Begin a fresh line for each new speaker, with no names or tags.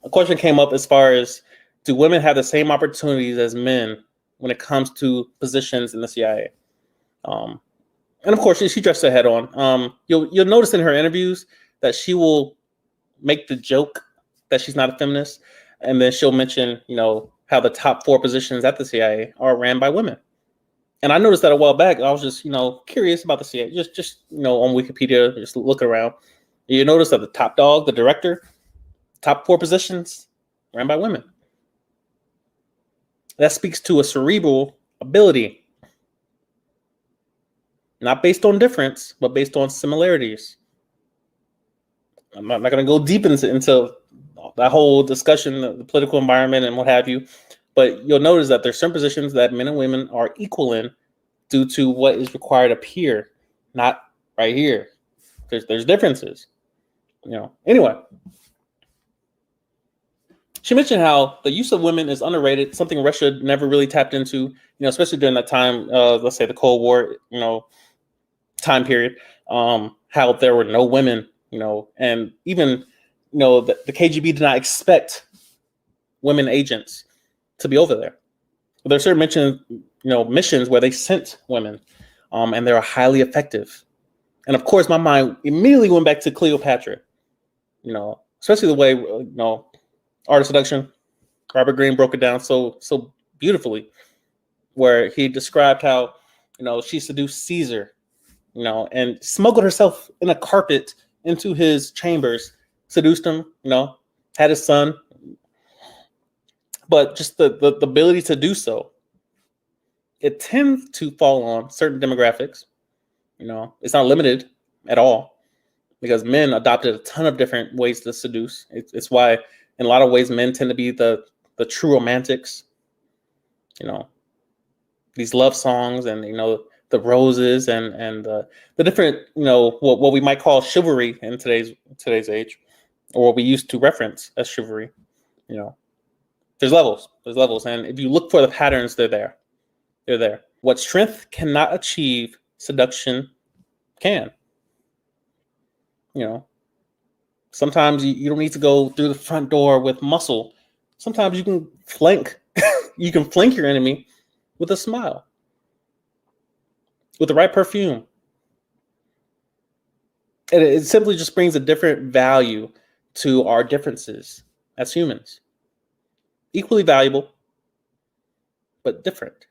a question came up as far as, do women have the same opportunities as men when it comes to positions in the CIA? And of course, she dressed her head on. You'll notice in her interviews that she will make the joke that she's not a feminist, and then she'll mention, how the top 4 positions at the CIA are ran by women. And I noticed that a while back. I was just, curious about the CIA, just on Wikipedia, just looking around. You notice that the top dog, the director, top 4 positions ran by women. That speaks to a cerebral ability, not based on difference, but based on similarities. I'm not going to go deep into that whole discussion of the political environment and what have you, but you'll notice that there's some positions that men and women are equal in due to what is required up here, not right here. There's differences. Anyway, she mentioned how the use of women is underrated, something Russia never really tapped into, especially during that time, let's say the Cold War, time period, how there were no women, and even, the KGB did not expect women agents to be over there. There are certain missions where they sent women, and they were highly effective. And of course, my mind immediately went back to Cleopatra, especially the way, Art of Seduction, Robert Greene broke it down so beautifully, where he described how, she seduced Caesar, and smuggled herself in a carpet into his chambers, seduced him, had his son. But just the ability to do so, it tends to fall on certain demographics. It's not limited at all, because men adopted a ton of different ways to seduce. It's why, in a lot of ways, men tend to be the true romantics. These love songs and, the roses and the different, what we might call chivalry in today's age, or what we used to reference as chivalry. There's levels. And if you look for the patterns, they're there. What strength cannot achieve, seduction can. Sometimes you don't need to go through the front door with muscle. Sometimes you can flank. You can flank your enemy with a smile, with the right perfume. And it simply just brings a different value to our differences as humans. Equally valuable, but different.